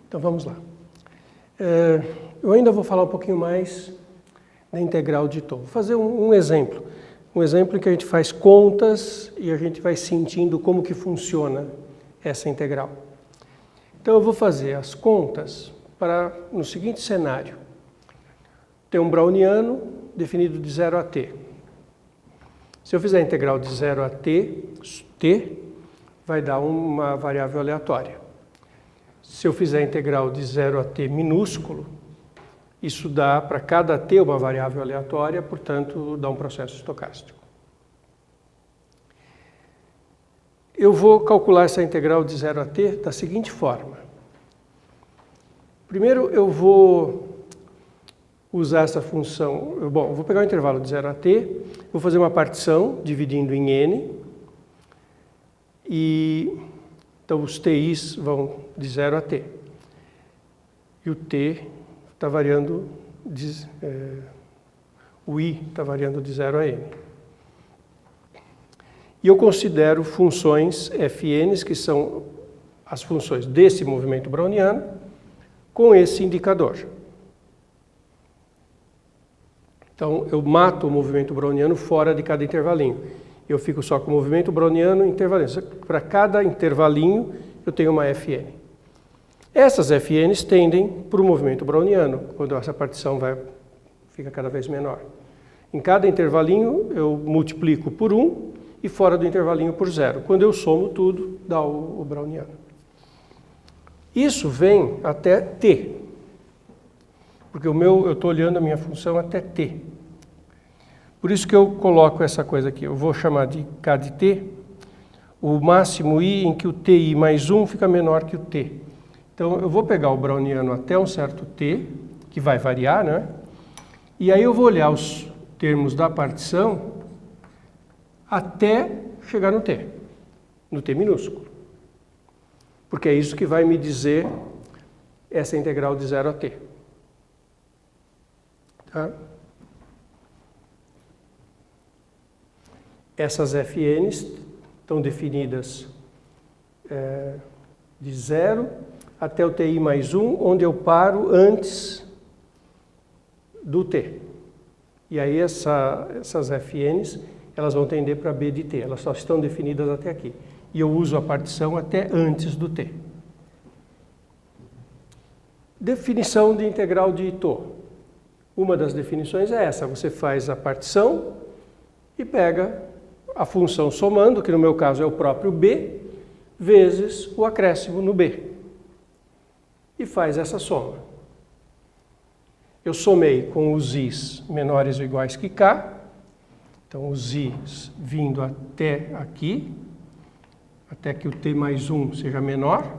Então vamos lá. Eu ainda vou falar um pouquinho mais da integral de Thom. Vou fazer um exemplo. Um exemplo em que a gente faz contas e a gente vai sentindo como que funciona essa integral. Então eu vou fazer as contas no seguinte cenário. Tem um browniano definido de 0 a t. Se eu fizer a integral de 0 a t, vai dar uma variável aleatória. Se eu fizer a integral de 0 a t minúsculo, isso dá para cada t uma variável aleatória, portanto, dá um processo estocástico. Eu vou calcular essa integral de 0 a t da seguinte forma. Primeiro, eu vou usar essa função. Eu vou pegar o intervalo de 0 a t, vou fazer uma partição dividindo em n, então os ti's vão de 0 a t. E o t está variando, o i está variando de 0 a n. E eu considero funções fn's, que são as funções desse movimento browniano, com esse indicador. Então, eu mato o movimento browniano fora de cada intervalinho. Eu fico só com o movimento browniano e intervalinho. Para cada intervalinho, eu tenho uma Fn. Essas Fn's tendem para o movimento browniano, quando essa partição fica cada vez menor. Em cada intervalinho, eu multiplico por 1 e fora do intervalinho por 0. Quando eu somo tudo, dá o browniano. Isso vem até t. Porque eu estou olhando a minha função até t. Por isso que eu coloco essa coisa aqui. Eu vou chamar de k de t, o máximo i em que o ti mais 1 fica menor que o t. Então, eu vou pegar o browniano até um certo t, que vai variar, né? E aí eu vou olhar os termos da partição até chegar no t minúsculo. Porque é isso que vai me dizer essa integral de 0 a t. Tá? Essas Fn's estão definidas de 0 até o ti mais 1, onde eu paro antes do t. E aí essas Fn's elas vão tender para b de t, elas só estão definidas até aqui. E eu uso a partição até antes do t. Definição de integral de Thom. Uma das definições é essa, você faz a partição e pega a função somando, que no meu caso é o próprio b, vezes o acréscimo no b. E faz essa soma. Eu somei com os i's menores ou iguais que k, então os i's vindo até aqui, até que o t mais 1 seja menor,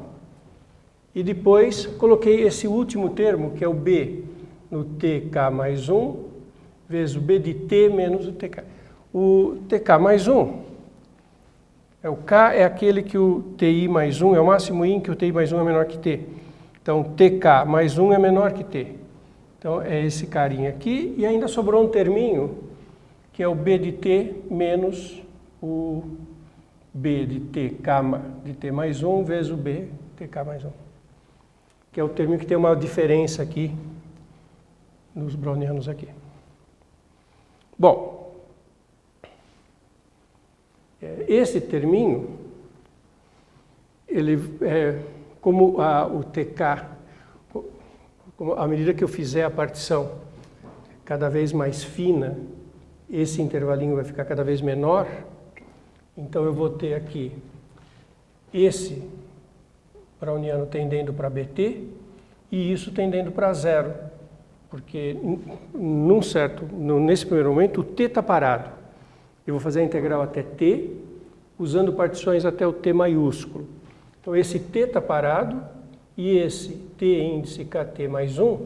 e depois coloquei esse último termo, que é o b, no tk mais 1, vezes o b de t menos o tk. O tk mais 1, o k é aquele que o ti mais 1, é o máximo i em que o ti mais 1 é menor que t. Então, tk mais 1 é menor que t. Então, é esse carinha aqui, e ainda sobrou um terminho, que é o b de t menos o b de t mais 1 vezes o b tk mais 1. Que é o termo que tem uma diferença aqui, nos brownianos aqui. Bom, esse terminho, ele como o tk, à medida que eu fizer a partição cada vez mais fina, esse intervalinho vai ficar cada vez menor, então eu vou ter aqui esse browniano tendendo para bt e isso tendendo para 0. Porque nesse primeiro momento o t está parado. Eu vou fazer a integral até t, usando partições até o t maiúsculo. Então esse t está parado e esse t índice kt mais 1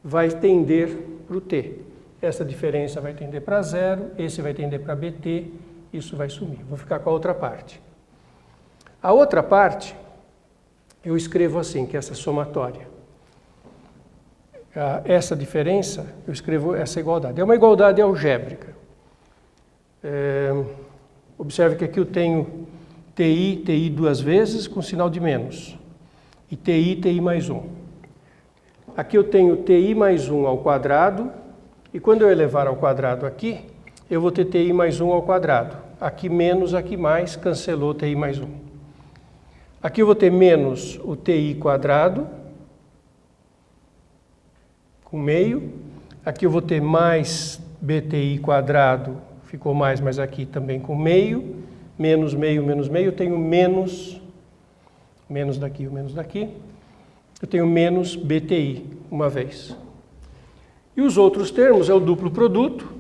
vai tender para o t. Essa diferença vai tender para 0, esse vai tender para bt, isso vai sumir. Vou ficar com a outra parte. A outra parte eu escrevo assim, que é essa somatória. Essa diferença, eu escrevo essa igualdade. É uma igualdade algébrica. Observe que aqui eu tenho TI duas vezes com sinal de menos. e ti mais 1. Aqui eu tenho ti mais 1 ao quadrado, e quando eu elevar ao quadrado aqui, eu vou ter ti mais 1 ao quadrado. Aqui menos, aqui mais, cancelou ti mais 1. Aqui eu vou ter menos o ti quadrado, com meio. Aqui eu vou ter mais bti quadrado, ficou mais, mas aqui também com meio. Menos meio, eu tenho menos daqui, o menos daqui. Eu tenho menos bti, uma vez. E os outros termos é o duplo produto,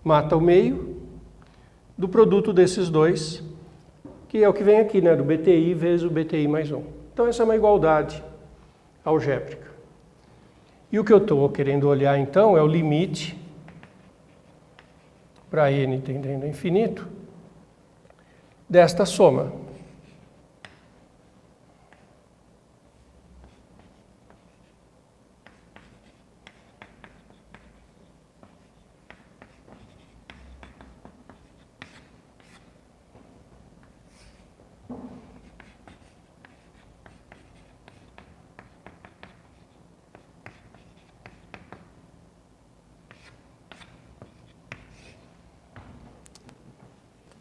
mata o meio, do produto desses dois, que é o que vem aqui, né? Do bti vezes o bti mais 1. Então essa é uma igualdade algébrica. E o que eu estou querendo olhar então é o limite para n tendendo a infinito desta soma.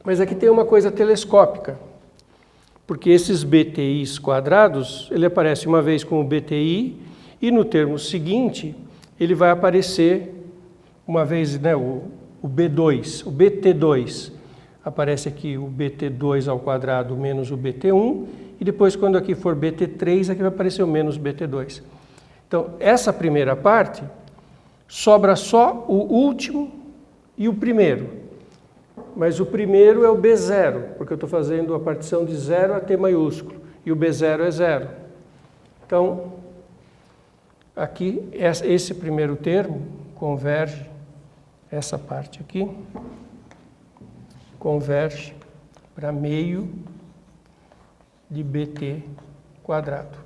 Mas aqui tem uma coisa telescópica, porque esses bti's quadrados, ele aparece uma vez como bti, e no termo seguinte, ele vai aparecer uma vez, né, o b2, o bt2. Aparece aqui o bt2 ao quadrado menos o bt1, e depois quando aqui for bt3, aqui vai aparecer o menos bt2. Então, essa primeira parte, sobra só o último e o primeiro. Mas o primeiro é o B0, porque eu estou fazendo a partição de 0 a T maiúsculo, e o B0 é 0. Então, aqui, esse primeiro termo converge, essa parte aqui, converge para meio de BT quadrado.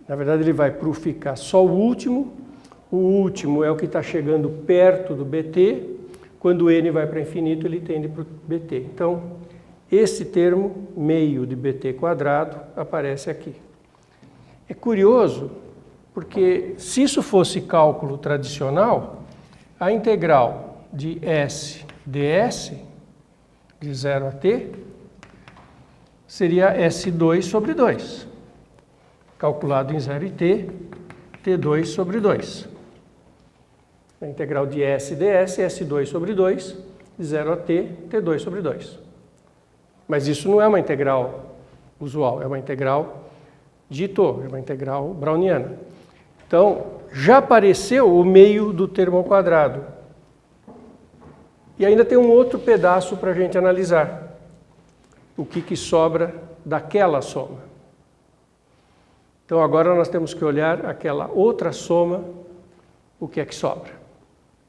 Na verdade, ele vai ficar só o último é o que está chegando perto do BT. Quando n vai para infinito, ele tende para o bt. Então, esse termo, meio de bt quadrado, aparece aqui. É curioso, porque se isso fosse cálculo tradicional, a integral de s ds, de 0 a t, seria S2 sobre 2. Calculado em 0 e t, T2 sobre 2. A integral de S ds é S2 sobre 2, de 0 a t, T2 sobre 2. Mas isso não é uma integral usual, é uma integral de Ito, é uma integral browniana. Então, já apareceu o meio do termo ao quadrado. E ainda tem um outro pedaço para a gente analisar. O que sobra daquela soma. Então, agora nós temos que olhar aquela outra soma, o que é que sobra.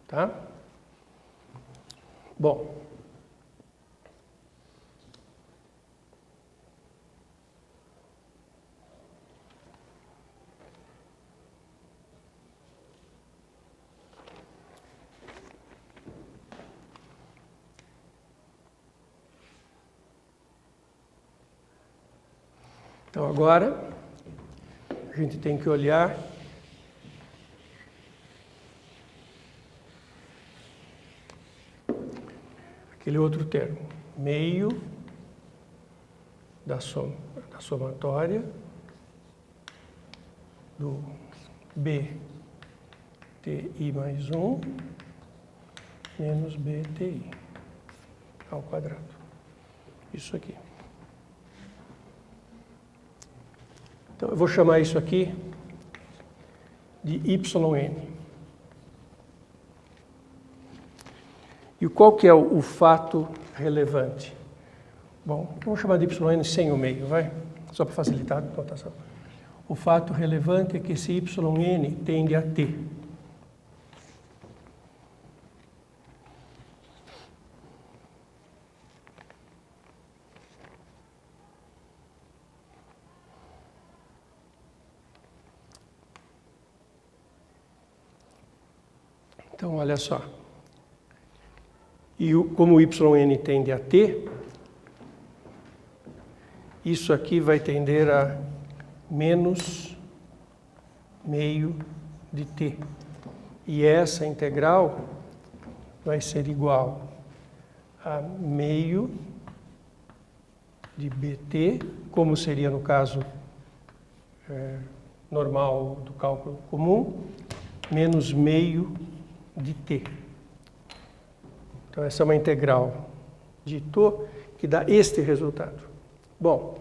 Tá? Bom. Então agora a gente tem que olhar aquele outro termo, meio da somatória do bti mais 1 menos bti ao quadrado. Isso aqui. Então, eu vou chamar isso aqui de YN. E qual que é o fato relevante? Bom, vamos chamar de YN sem o meio, vai? Só para facilitar a notação. O fato relevante é que esse YN tende a T. Então, olha só. E como o YN tende a T, isso aqui vai tender a menos meio de t. E essa integral vai ser igual a meio de bt, como seria no caso normal do cálculo comum, menos meio de t. Então essa é uma integral de τ que dá este resultado. Bom,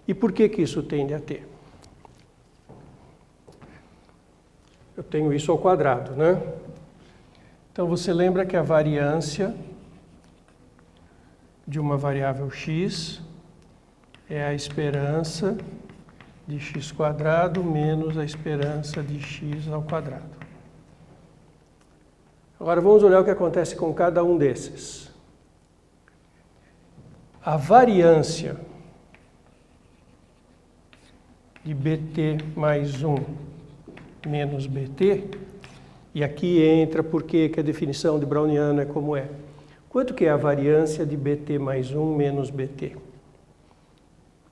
e por que isso tende a t? Eu tenho isso ao quadrado, né? Então você lembra que a variância de uma variável x é a esperança de x quadrado menos a esperança de x ao quadrado. Agora vamos olhar o que acontece com cada um desses. A variância de bt mais 1 menos bt, e aqui entra porque que a definição de Browniano é como é. Quanto que é a variância de bt mais 1 menos bt?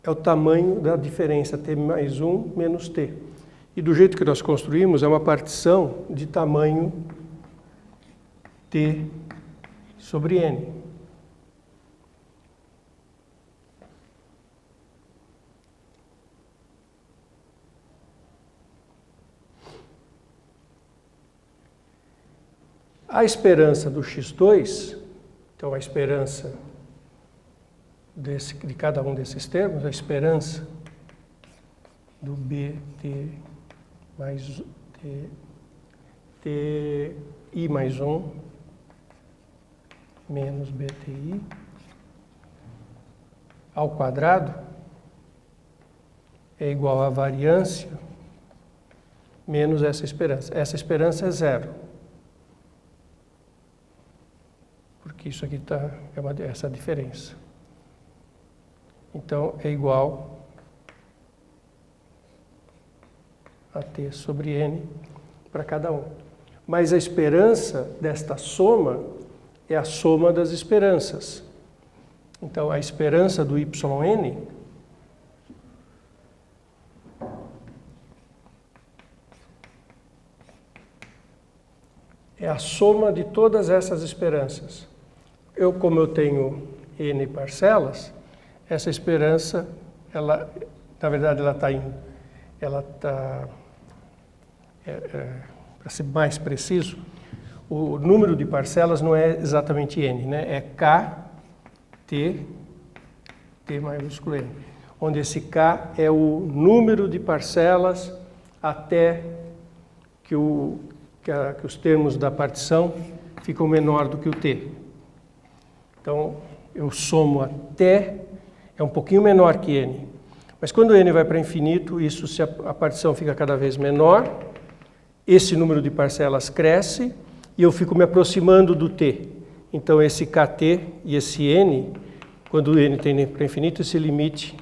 É o tamanho da diferença t mais 1 menos t. E do jeito que nós construímos, é uma partição de tamanho t sobre n. A esperança do x2, então a esperança de cada um desses termos, a esperança do bt mais ti mais 1 menos bti ao quadrado é igual à variância menos essa esperança. Essa esperança é zero. Porque isso aqui é essa diferença. Então, é igual a t sobre n para cada um. Mas a esperança desta soma é a soma das esperanças. Então, a esperança do yn é a soma de todas essas esperanças. Como eu tenho n parcelas, essa esperança, na verdade, para ser mais preciso, o número de parcelas não é exatamente n, né? É k, t maiúsculo n, onde esse k é o número de parcelas até que os termos da partição ficam menor do que o t. Então, eu somo até, é um pouquinho menor que n. Mas quando n vai para infinito, se a partição fica cada vez menor, esse número de parcelas cresce e eu fico me aproximando do t. Então, esse kt e esse n, quando n tende para infinito, esse limite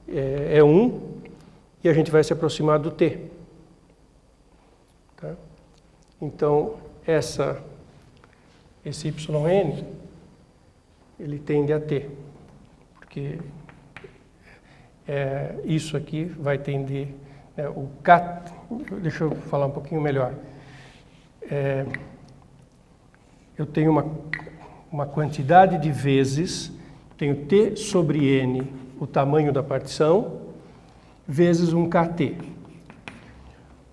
é 1 e a gente vai se aproximar do t. Tá? Então, esse yn, ele tende a t, porque isso aqui vai tender, né, o k, deixa eu falar um pouquinho melhor. Eu tenho uma quantidade de vezes, tenho t sobre n, o tamanho da partição, vezes um kt.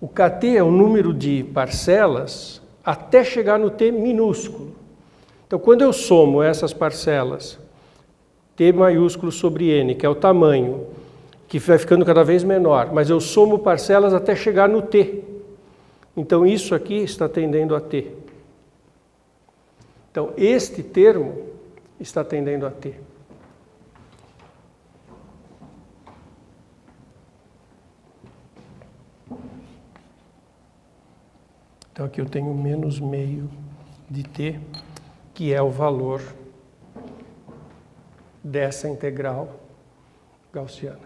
O kt é o número de parcelas até chegar no t minúsculo. Então, quando eu somo essas parcelas, t maiúsculo sobre n, que é o tamanho, que vai ficando cada vez menor, mas eu somo parcelas até chegar no t. Então, isso aqui está tendendo a t. Então, este termo está tendendo a t. Então, aqui eu tenho menos meio de t, que é o valor dessa integral gaussiana,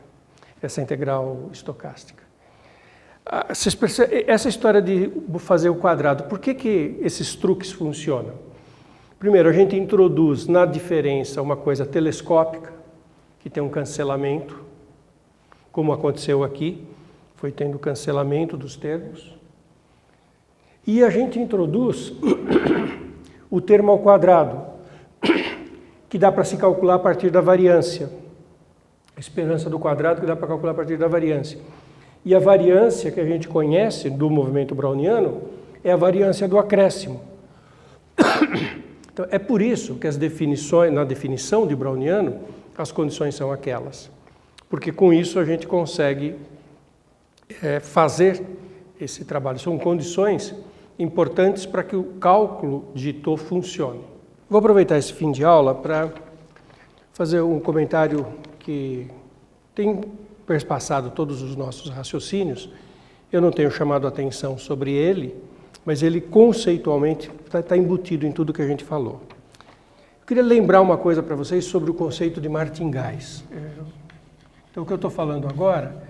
essa integral estocástica. Vocês percebem, essa história de fazer o quadrado, por que esses truques funcionam? Primeiro, a gente introduz na diferença uma coisa telescópica, que tem um cancelamento, como aconteceu aqui, foi tendo cancelamento dos termos. E a gente introduz o termo ao quadrado, que dá para se calcular a partir da variância. A esperança do quadrado que dá para calcular a partir da variância. E a variância que a gente conhece do movimento browniano é a variância do acréscimo. Então, é por isso que as definições, na definição de browniano, as condições são aquelas. Porque com isso a gente consegue fazer esse trabalho. São condições importantes para que o cálculo de Ito funcione. Vou aproveitar esse fim de aula para fazer um comentário que tem perspassado todos os nossos raciocínios. Eu não tenho chamado a atenção sobre ele, mas ele conceitualmente está embutido em tudo que a gente falou. Eu queria lembrar uma coisa para vocês sobre o conceito de martingais. Então, o que eu estou falando agora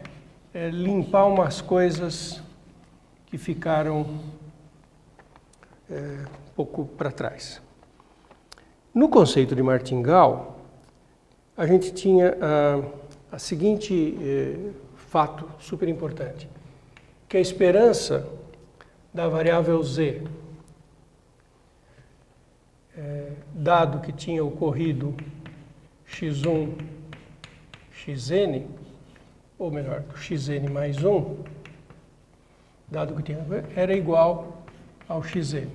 é limpar umas coisas que ficaram um pouco para trás. No conceito de martingale, a gente tinha a seguinte fato super importante, que a esperança da variável z, dado que tinha ocorrido x1, xn, ou melhor, xn mais 1, dado que tinha, era igual ao xn.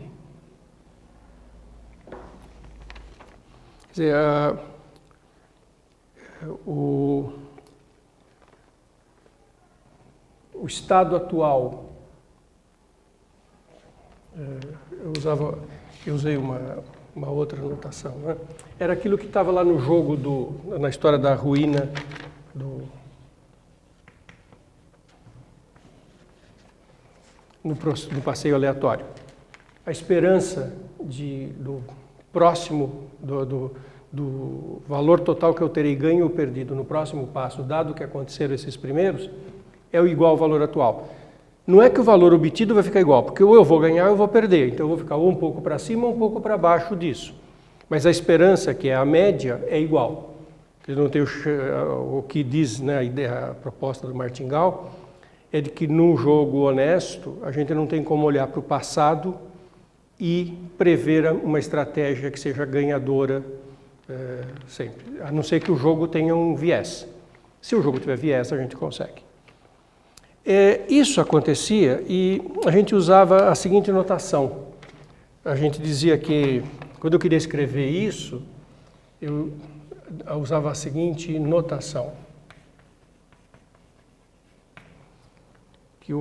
Quer dizer, o estado atual, eu usei uma outra notação, né? Era aquilo que estava lá no jogo, na história da ruína no passeio aleatório. A esperança do próximo, do valor total que eu terei ganho ou perdido no próximo passo, dado que aconteceram esses primeiros, é o igual ao valor atual. Não é que o valor obtido vai ficar igual, porque ou eu vou ganhar ou eu vou perder. Então eu vou ficar ou um pouco para cima ou um pouco para baixo disso. Mas a esperança, que é a média, é igual. Não tem o que diz, né, a proposta do martingale, é de que num jogo honesto, a gente não tem como olhar para o passado e prever uma estratégia que seja ganhadora sempre. A não ser que o jogo tenha um viés. Se o jogo tiver viés, a gente consegue. Isso acontecia e a gente usava a seguinte notação. A gente dizia que, quando eu queria escrever isso, eu usava a seguinte notação. Que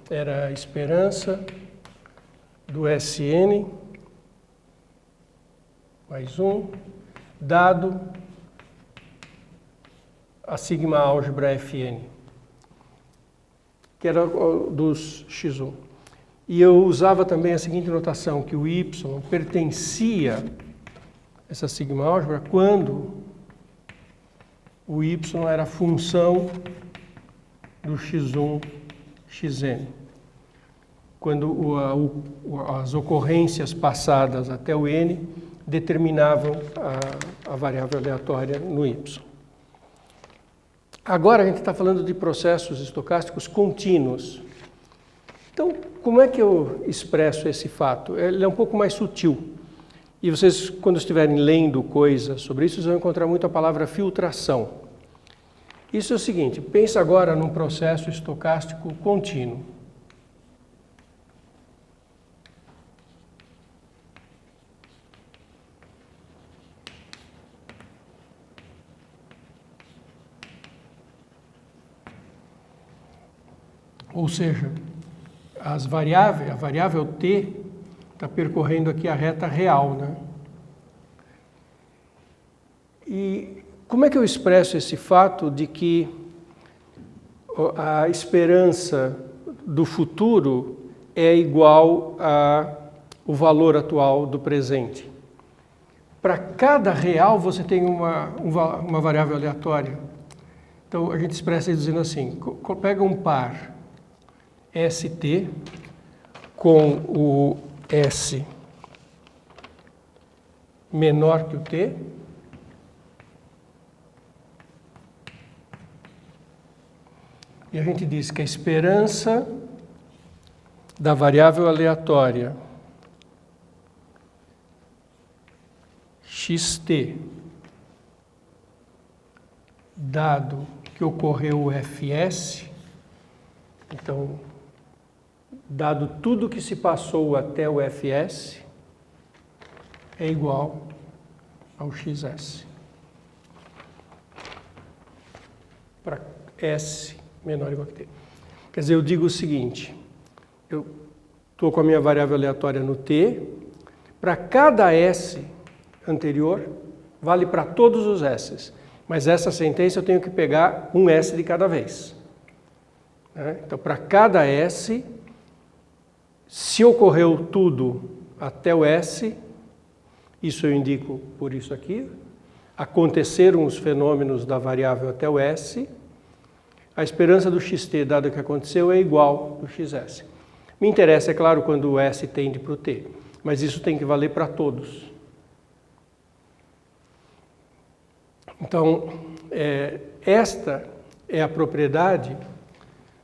era a esperança do Sn mais 1, dado a sigma álgebra Fn, que era dos x1. E eu usava também a seguinte notação, que o y pertencia a essa sigma álgebra quando o y era função do x1, xn. Quando as ocorrências passadas até o n determinavam a variável aleatória no y. Agora a gente está falando de processos estocásticos contínuos. Então, como é que eu expresso esse fato? Ele é um pouco mais sutil. E vocês, quando estiverem lendo coisas sobre isso, vocês vão encontrar muito a palavra filtração. Isso é o seguinte, pensa agora num processo estocástico contínuo. Ou seja, a variável t está percorrendo aqui a reta real, né? E como é que eu expresso esse fato de que a esperança do futuro é igual ao valor atual do presente? Para cada real você tem uma variável aleatória. Então a gente expressa dizendo assim, pega um par ST com o S menor que o T, E a gente diz que a esperança da variável aleatória xt, dado que ocorreu o fs, então, dado tudo que se passou até o fs, é igual ao xs. Para s menor ou igual a t. Quer dizer, eu digo o seguinte, eu estou com a minha variável aleatória no t, para cada s anterior, vale para todos os s's, mas essa sentença eu tenho que pegar um s de cada vez. Então, para cada s, se ocorreu tudo até o s, isso eu indico por isso aqui, aconteceram os fenômenos da variável até o s, a esperança do xt, dado que aconteceu, é igual do xs. Me interessa, é claro, quando o s tende para o t, mas isso tem que valer para todos. Então, esta é a propriedade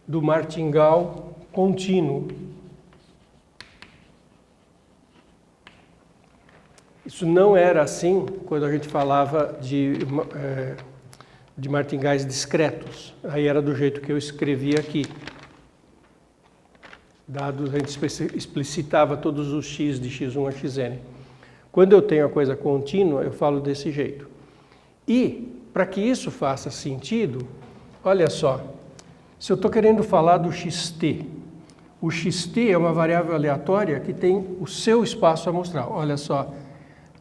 do martingale contínuo. Isso não era assim quando a gente falava de martingais discretos. Aí era do jeito que eu escrevi aqui. Dados, a gente explicitava todos os x de x1 a xn. Quando eu tenho a coisa contínua, eu falo desse jeito. E, para que isso faça sentido, olha só, se eu estou querendo falar do xt, o xt é uma variável aleatória que tem o seu espaço amostral. Olha só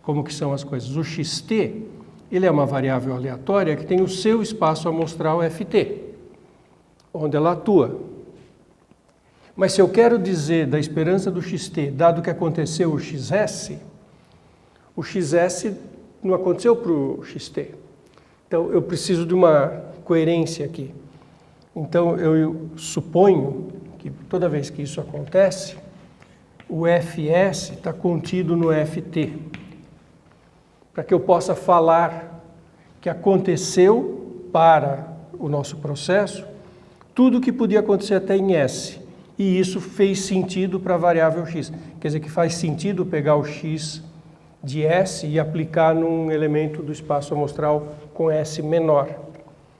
como que são as coisas. O xt, ele é uma variável aleatória que tem o seu espaço amostral ft, onde ela atua. Mas se eu quero dizer da esperança do xt, dado que aconteceu o xs não aconteceu para o xt. Então, eu preciso de uma coerência aqui. Então, eu suponho que toda vez que isso acontece, o fs está contido no ft, para que eu possa falar que aconteceu para o nosso processo tudo o que podia acontecer até em s. E isso fez sentido para a variável x. Quer dizer, que faz sentido pegar o x de S e aplicar num elemento do espaço amostral com S menor.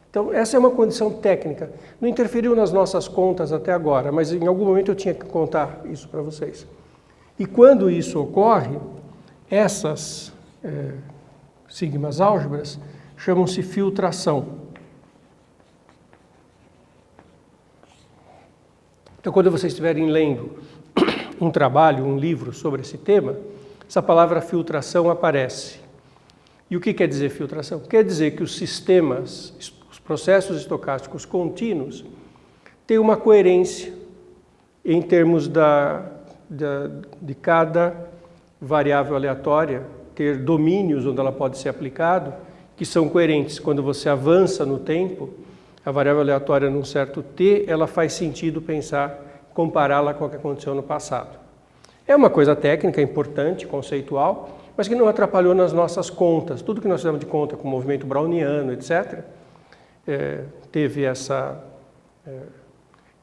Então, essa é uma condição técnica. Não interferiu nas nossas contas até agora, mas em algum momento eu tinha que contar isso para vocês. E quando isso ocorre, essas sigmas álgebras chamam-se filtração. Então, quando vocês estiverem lendo um trabalho, um livro sobre esse tema, essa palavra filtração aparece. E o que quer dizer filtração? Quer dizer que os sistemas, os processos estocásticos contínuos, têm uma coerência em termos de cada variável aleatória ter domínios onde ela pode ser aplicada, que são coerentes. Quando você avança no tempo, a variável aleatória num certo t, ela faz sentido compará-la com o que aconteceu no passado. É uma coisa técnica, importante, conceitual, mas que não atrapalhou nas nossas contas. Tudo que nós fizemos de conta com o movimento browniano, etc., teve essa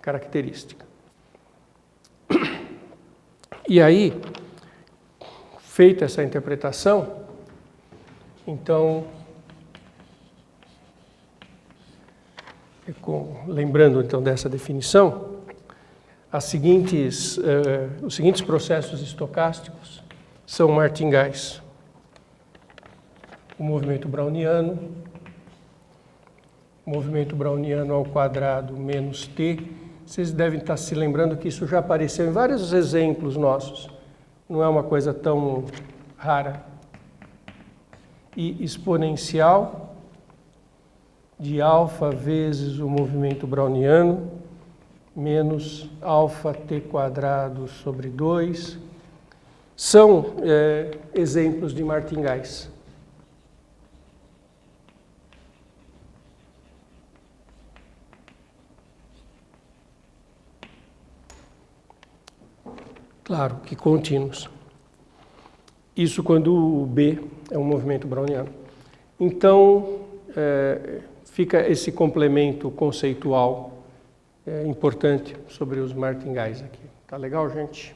característica. E aí, feita essa interpretação, então, lembrando então dessa definição, os seguintes processos estocásticos são martingais. O movimento browniano ao quadrado menos t. Vocês devem estar se lembrando que isso já apareceu em vários exemplos nossos. Não é uma coisa tão rara. E exponencial de alfa vezes o movimento browniano menos alfa t quadrado sobre 2, são exemplos de martingais. Claro que contínuos. Isso quando o B é um movimento browniano. Então, fica esse complemento conceitual importante sobre os martingais aqui. Tá legal, gente?